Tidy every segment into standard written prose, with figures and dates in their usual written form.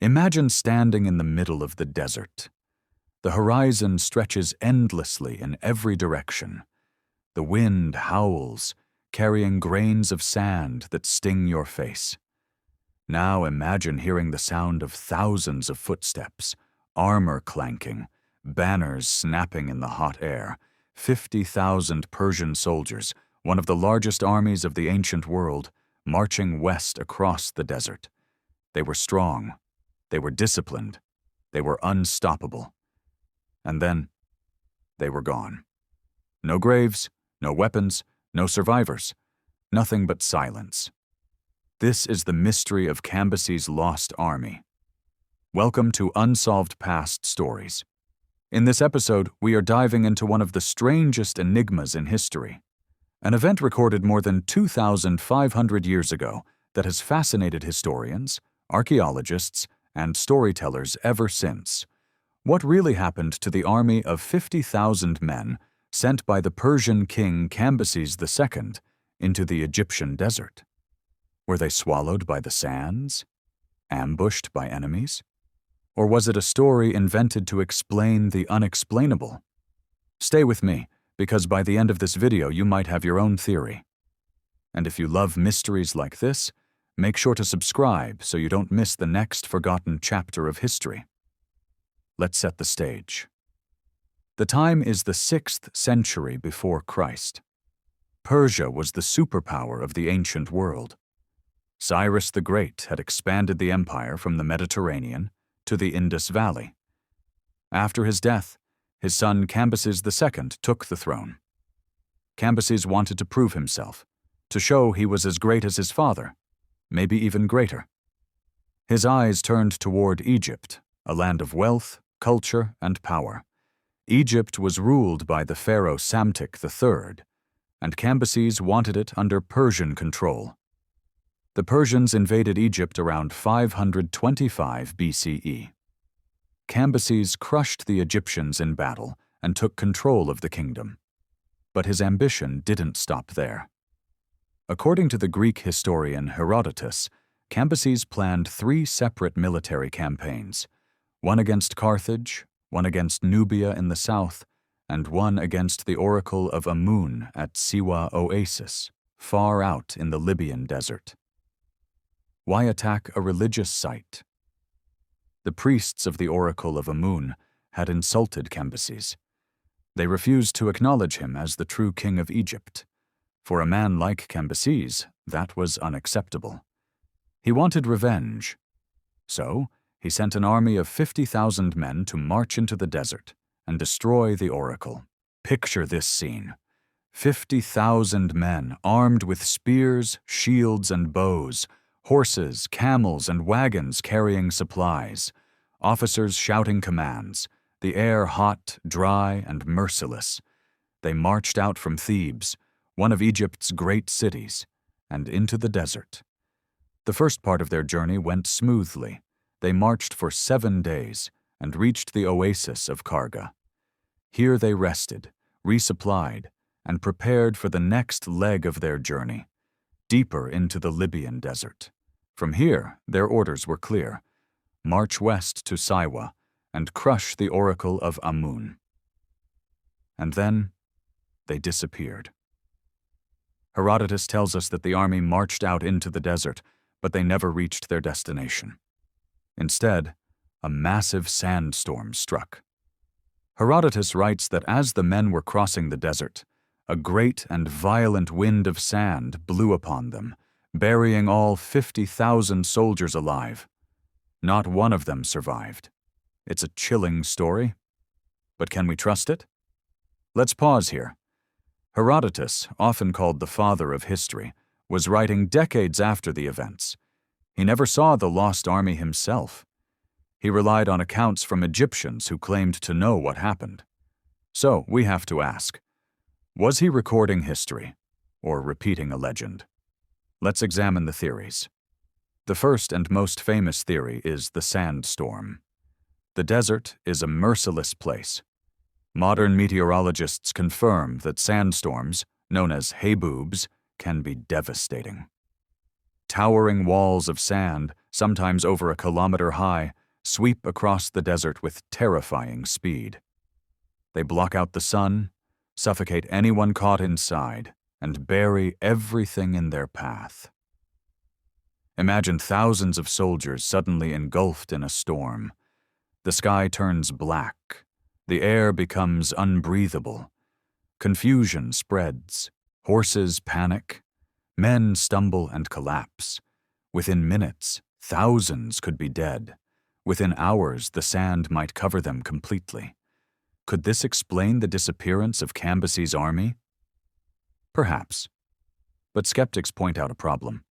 Imagine standing in the middle of the desert. The horizon stretches endlessly in every direction. The wind howls, carrying grains of sand that sting your face. Now imagine hearing the sound of thousands of footsteps, armor clanking, banners snapping in the hot air, 50,000 Persian soldiers, one of the largest armies of the ancient world, marching west across the desert. They were strong, they were disciplined, they were unstoppable. And then, they were gone. No graves, no weapons, no survivors, nothing but silence. This is the mystery of Cambyses' lost army. Welcome to Unsolved Past Stories. In this episode, we are diving into one of the strangest enigmas in history, an event recorded more than 2,500 years ago that has fascinated historians, archaeologists, and storytellers ever since. What really happened to the army of 50,000 men sent by the Persian king Cambyses II into the Egyptian desert? Were they swallowed by the sands? Ambushed by enemies? Or was it a story invented to explain the unexplainable? Stay with me, because by the end of this video you might have your own theory. And if you love mysteries like this, make sure to subscribe so you don't miss the next forgotten chapter of history. Let's set the stage. The time is the 6th century before Christ. Persia was the superpower of the ancient world. Cyrus the Great had expanded the empire from the Mediterranean to the Indus Valley. After his death, his son Cambyses II took the throne. Cambyses wanted to prove himself, to show he was as great as his father, maybe even greater. His eyes turned toward Egypt, a land of wealth, culture, and power. Egypt was ruled by the pharaoh Psamtik III, and Cambyses wanted it under Persian control. The Persians invaded Egypt around 525 BCE. Cambyses crushed the Egyptians in battle and took control of the kingdom. But his ambition didn't stop there. According to the Greek historian Herodotus, Cambyses planned 3 separate military campaigns, one against Carthage, one against Nubia in the south, and one against the oracle of Amun at Siwa Oasis, far out in the Libyan desert. Why attack a religious site? The priests of the oracle of Amun had insulted Cambyses. They refused to acknowledge him as the true king of Egypt. For a man like Cambyses, that was unacceptable. He wanted revenge. So, he sent an army of 50,000 men to march into the desert and destroy the oracle. Picture this scene. 50,000 men armed with spears, shields, and bows, horses, camels, and wagons carrying supplies, officers shouting commands, the air hot, dry, and merciless. They marched out from Thebes, one of Egypt's great cities, and into the desert. The first part of their journey went smoothly. They marched for 7 days and reached the oasis of Karga. Here they rested, resupplied, and prepared for the next leg of their journey, deeper into the Libyan desert. From here, their orders were clear: march west to Siwa and crush the oracle of Amun. And then, they disappeared. Herodotus tells us that the army marched out into the desert, but they never reached their destination. Instead, a massive sandstorm struck. Herodotus writes that as the men were crossing the desert, a great and violent wind of sand blew upon them, burying all 50,000 soldiers alive. Not one of them survived. It's a chilling story. But can we trust it? Let's pause here. Herodotus, often called the father of history, was writing decades after the events. He never saw the lost army himself. He relied on accounts from Egyptians who claimed to know what happened. So we have to ask, was he recording history or repeating a legend? Let's examine the theories. The first and most famous theory is the sandstorm. The desert is a merciless place. Modern meteorologists confirm that sandstorms, known as hayboobs, can be devastating. Towering walls of sand, sometimes over a kilometer high, sweep across the desert with terrifying speed. They block out the sun, suffocate anyone caught inside, and bury everything in their path. Imagine thousands of soldiers suddenly engulfed in a storm. The sky turns black. The air becomes unbreathable. Confusion spreads. Horses panic. Men stumble and collapse. Within minutes, thousands could be dead. Within hours, the sand might cover them completely. Could this explain the disappearance of Cambyses' army? Perhaps. But skeptics point out a problem.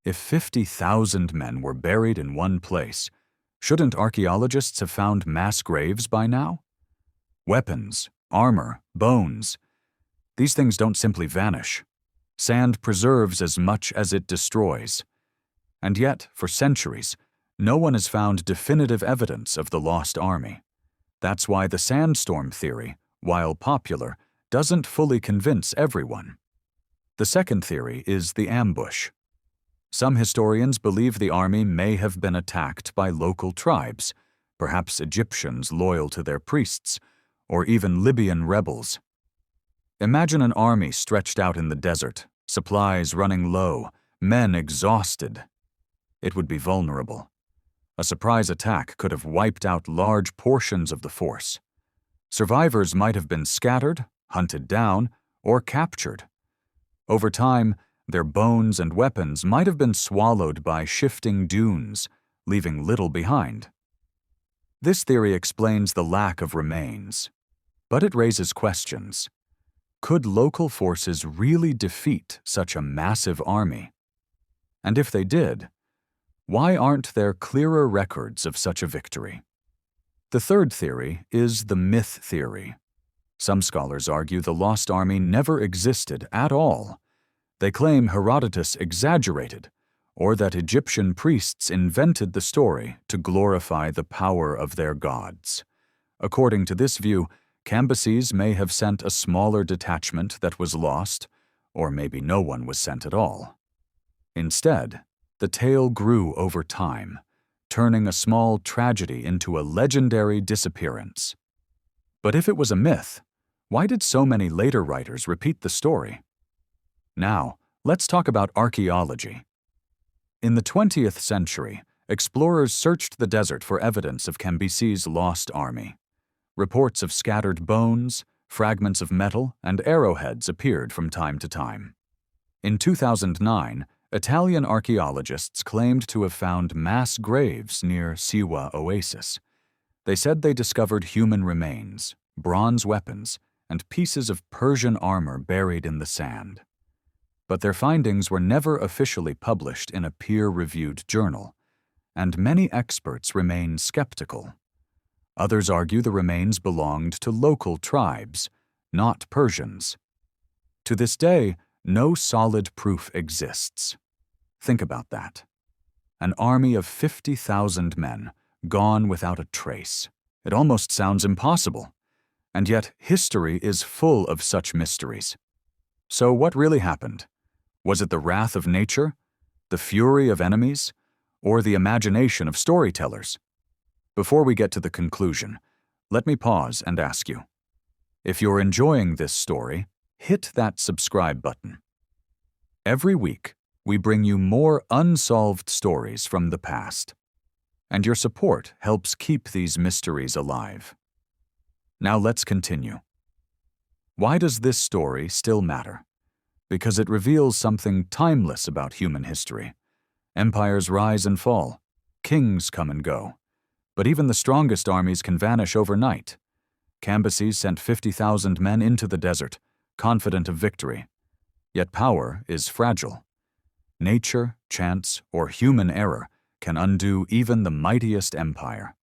If 50,000 men were buried in one place, shouldn't archaeologists have found mass graves by now? Weapons, armor, bones. These things don't simply vanish. Sand preserves as much as it destroys. And yet, for centuries, no one has found definitive evidence of the lost army. That's why the sandstorm theory, while popular, doesn't fully convince everyone. The second theory is the ambush. Some historians believe the army may have been attacked by local tribes, perhaps Egyptians loyal to their priests, or even Libyan rebels. Imagine an army stretched out in the desert, supplies running low, men exhausted. It would be vulnerable. A surprise attack could have wiped out large portions of the force. Survivors might have been scattered, hunted down, or captured. Over time, their bones and weapons might have been swallowed by shifting dunes, leaving little behind. This theory explains the lack of remains, but it raises questions. Could local forces really defeat such a massive army? And if they did, why aren't there clearer records of such a victory? The third theory is the myth theory. Some scholars argue the lost army never existed at all. They claim Herodotus exaggerated, or that Egyptian priests invented the story to glorify the power of their gods. According to this view, Cambyses may have sent a smaller detachment that was lost, or maybe no one was sent at all. Instead, the tale grew over time, turning a small tragedy into a legendary disappearance. But if it was a myth, why did so many later writers repeat the story? Now, let's talk about archaeology. In the 20th century, explorers searched the desert for evidence of Cambyses' lost army. Reports of scattered bones, fragments of metal, and arrowheads appeared from time to time. In 2009, Italian archaeologists claimed to have found mass graves near Siwa Oasis. They said they discovered human remains, bronze weapons, and pieces of Persian armor buried in the sand. But their findings were never officially published in a peer-reviewed journal, and many experts remain skeptical. Others argue the remains belonged to local tribes, not Persians. To this day, no solid proof exists. Think about that. An army of 50,000 men, gone without a trace. It almost sounds impossible. And yet, history is full of such mysteries. So what really happened? Was it the wrath of nature, the fury of enemies, or the imagination of storytellers? Before we get to the conclusion, let me pause and ask you. If you're enjoying this story, hit that subscribe button. Every week, we bring you more unsolved stories from the past, and your support helps keep these mysteries alive. Now let's continue. Why does this story still matter? Because it reveals something timeless about human history. Empires rise and fall. Kings come and go. But even the strongest armies can vanish overnight. Cambyses sent 50,000 men into the desert, confident of victory. Yet power is fragile. Nature, chance, or human error can undo even the mightiest empire.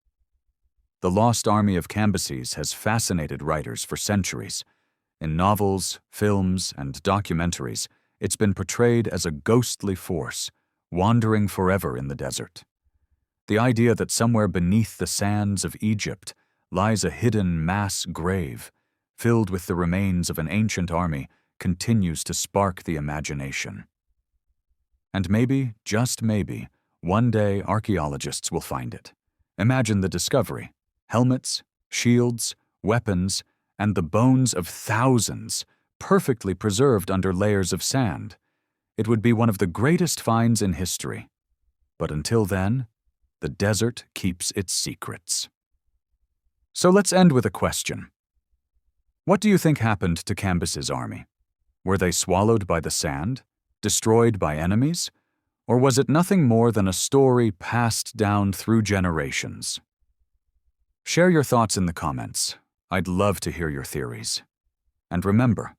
The lost army of Cambyses has fascinated writers for centuries. In novels, films, and documentaries, it's been portrayed as a ghostly force, wandering forever in the desert. The idea that somewhere beneath the sands of Egypt lies a hidden mass grave, filled with the remains of an ancient army, continues to spark the imagination. And maybe, just maybe, one day archaeologists will find it. Imagine the discovery: helmets, shields, weapons, and the bones of thousands, perfectly preserved under layers of sand. It would be one of the greatest finds in history. But until then, the desert keeps its secrets. So let's end with a question. What do you think happened to Cambyses' army? Were they swallowed by the sand? Destroyed by enemies? Or was it nothing more than a story passed down through generations? Share your thoughts in the comments. I'd love to hear your theories. And remember,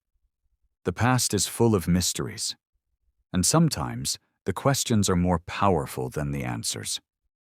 the past is full of mysteries, and sometimes the questions are more powerful than the answers.